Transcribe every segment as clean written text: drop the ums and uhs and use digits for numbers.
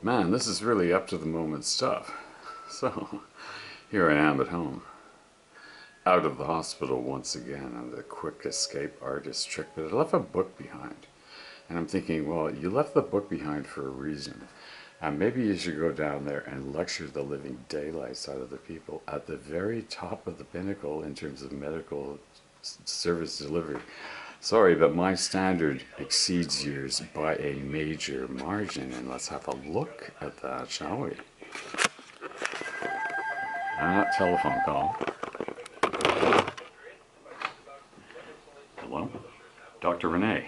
Man, this is really up to the moment stuff. So, here I am at home, out of the hospital once again on the quick escape artist trick, but I left a book behind. And I'm thinking, well, you left the book behind for a reason. And maybe you should go down there and lecture the living daylights out of the people at the very top of the pinnacle in terms of medical service delivery. Sorry, but my standard exceeds yours by a major margin, and let's have a look at that, shall we? Telephone call. Hello? Dr. Renee.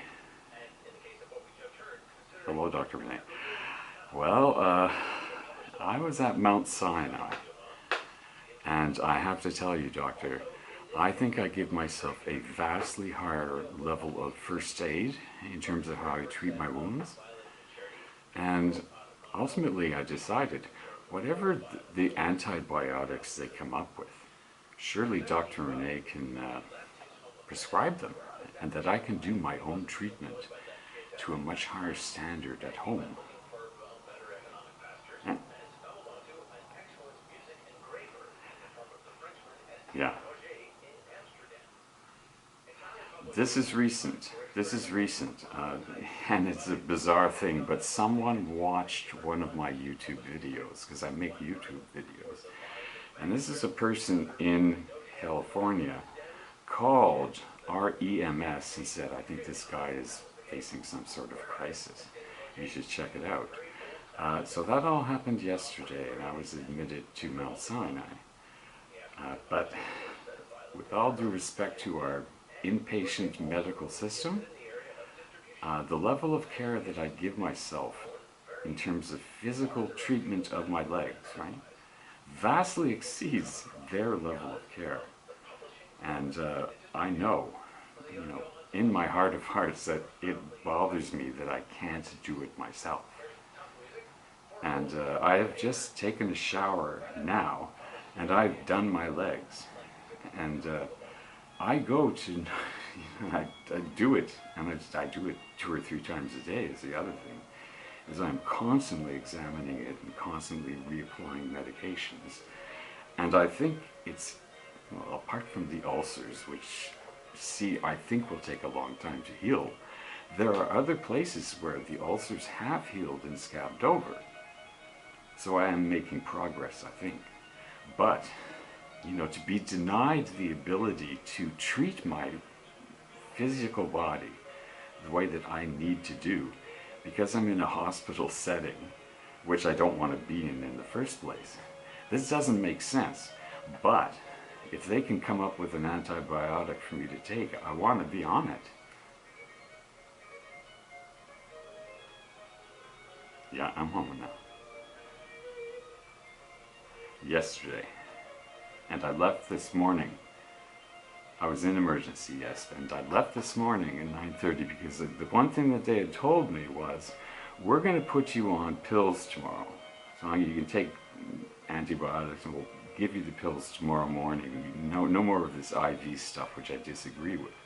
Hello, Dr. Renee. Well, I was at Mount Sinai, and I have to tell you, Doctor, I think I give myself a vastly higher level of first aid in terms of how I treat my wounds. And ultimately I decided, whatever the antibiotics they come up with, surely Dr. Renee can prescribe them, and that I can do my own treatment to a much higher standard at home. Yeah. This is recent, and it's a bizarre thing, but someone watched one of my YouTube videos, because I make YouTube videos, and this is a person in California called REMS and said, I think this guy is facing some sort of crisis. You should check it out. So that all happened yesterday, and I was admitted to Mount Sinai. But with all due respect to our inpatient medical system, the level of care that I give myself in terms of physical treatment of my legs, right, vastly exceeds their level of care. And I know, in my heart of hearts, that it bothers me that I can't do it myself. And I have just taken a shower now, and I've done my legs. And I go to, I do it, and I do it 2 or 3 times a day is the other thing, is I'm constantly examining it and constantly reapplying medications. And I think it's, well, apart from the ulcers, which, I think will take a long time to heal, there are other places where the ulcers have healed and scabbed over. So I am making progress, I think. But to be denied the ability to treat my physical body the way that I need to do, because I'm in a hospital setting, which I don't want to be in the first place. This doesn't make sense, but if they can come up with an antibiotic for me to take, I want to be on it. Yeah, I'm home now. Yesterday. And I left this morning. I was in emergency, yes, and I left this morning at 9:30 because the one thing that they had told me was, we're going to put you on pills tomorrow. So you can take antibiotics and we'll give you the pills tomorrow morning. No more of this IV stuff, which I disagree with.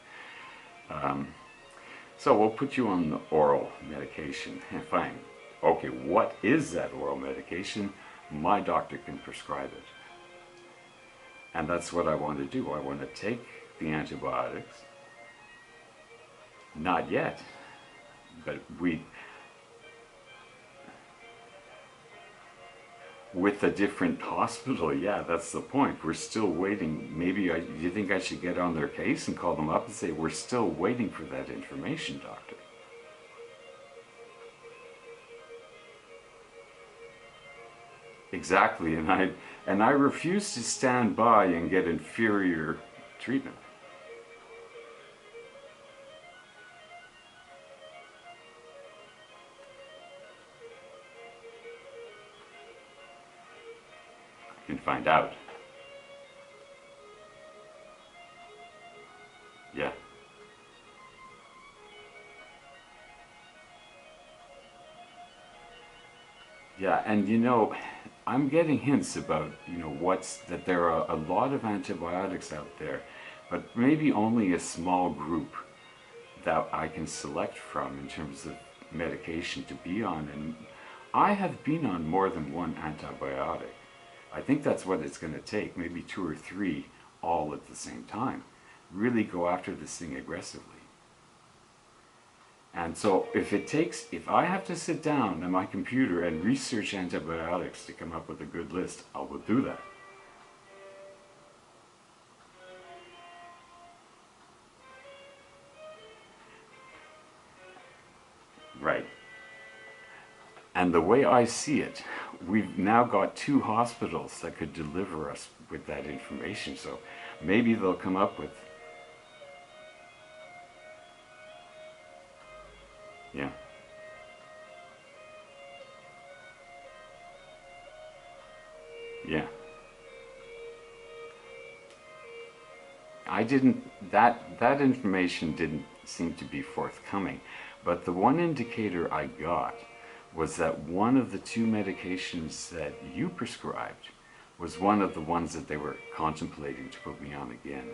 So we'll put you on the oral medication. And fine. Okay, what is that oral medication? My doctor can prescribe it. And that's what I want to do. I want to take the antibiotics. Not yet, but with a different hospital, yeah, that's the point. We're still waiting. Maybe you think I should get on their case and call them up and say, we're still waiting for that information, doctor. Exactly, and I refuse to stand by and get inferior treatment. I can find out. Yeah. Yeah, and I'm getting hints about, that there are a lot of antibiotics out there, but maybe only a small group that I can select from in terms of medication to be on. And I have been on more than one antibiotic. I think that's what it's going to take, maybe 2 or 3 all at the same time. Really go after this thing aggressively. And so if I have to sit down on my computer and research antibiotics to come up with a good list, I will do that. Right. And the way I see it, we've now got 2 hospitals that could deliver us with that information. So maybe they'll come up with, yeah. Yeah. I didn't, that information didn't seem to be forthcoming. But the one indicator I got was that one of the 2 medications that you prescribed was one of the ones that they were contemplating to put me on again.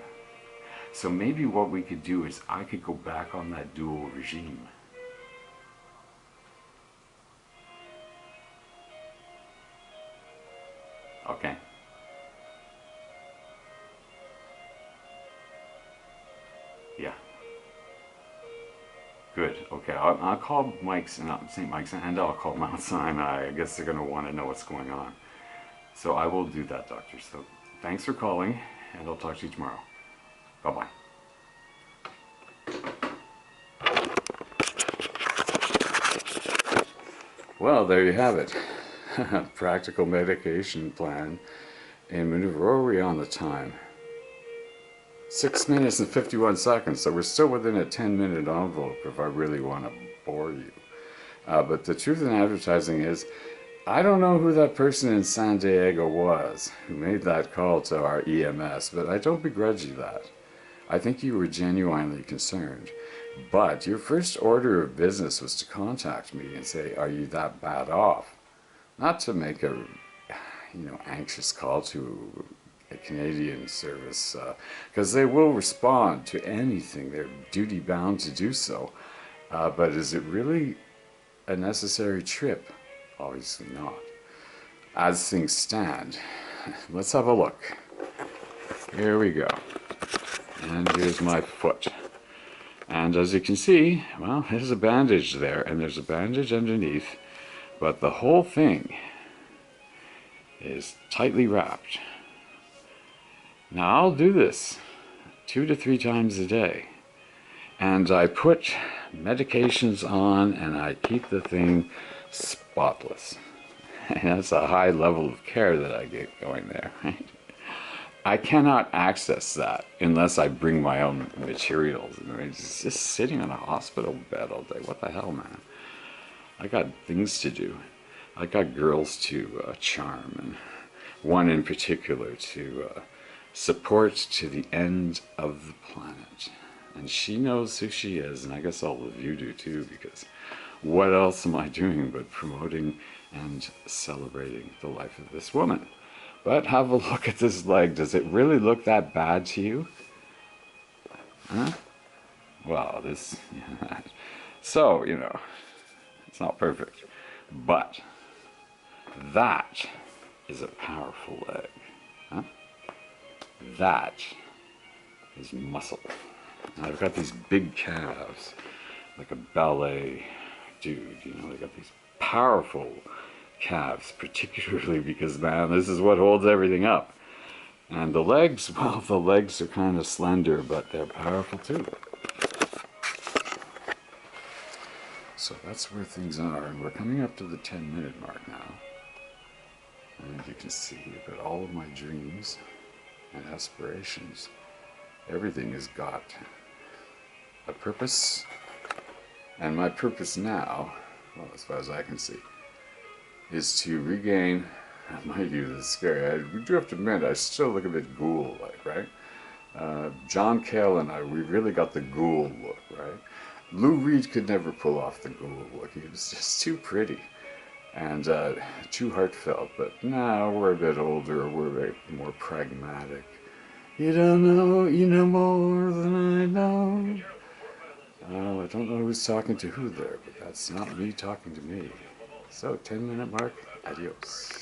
So maybe what we could do is I could go back on that dual regime. Okay. Yeah. Good. Okay. I'll call Mike's and St. Mike's, and I'll call Mount Sinai. I guess they're going to want to know what's going on. So I will do that, doctor. So thanks for calling, and I'll talk to you tomorrow. Bye-bye. Well, there you have it. Practical medication plan and maneuver. Where are we on the time? 6 minutes and 51 seconds, so we're still within a 10-minute envelope if I really want to bore you. But the truth in advertising is, I don't know who that person in San Diego was who made that call to our EMS, but I don't begrudge you that. I think you were genuinely concerned. But your first order of business was to contact me and say, are you that bad off? Not to make a, anxious call to a Canadian service, because they will respond to anything. They're duty bound to do so. But is it really a necessary trip? Obviously not. As things stand, let's have a look. Here we go. And here's my foot. And as you can see, well, there's a bandage there, and there's a bandage underneath, but the whole thing is tightly wrapped. Now I'll do this 2 to 3 times a day, and I put medications on, and I keep the thing spotless. And that's a high level of care that I get going there, right? I cannot access that unless I bring my own materials. It's just sitting on a hospital bed all day. What the hell, man? I got things to do. I got girls to charm, and one in particular to support to the end of the planet. And she knows who she is, and I guess all of you do too, because what else am I doing but promoting and celebrating the life of this woman? But have a look at this leg. Does it really look that bad to you? Huh? Well, this... So, it's not perfect. But that is a powerful leg. Huh? That is muscle. And I've got these big calves, like a ballet dude, they got these powerful calves, particularly because, man, this is what holds everything up. And the legs, well, the legs are kind of slender, but they're powerful too. So that's where things are, and we're coming up to the 10-minute mark now. And you can see that all of my dreams and aspirations, everything has got a purpose. And my purpose now, well, as far as I can see, is to regain, mind you, this is scary. We do have to admit, I still look a bit ghoul-like, right? John Cale and I, we really got the ghoul look, right? Lou Reed could never pull off the ghoul look. He was just too pretty and too heartfelt. But now we're a bit older, we're a bit more pragmatic. You don't know, you know more than I know. I don't know who's talking to who there, but that's not me talking to me. So 10-minute mark, adios.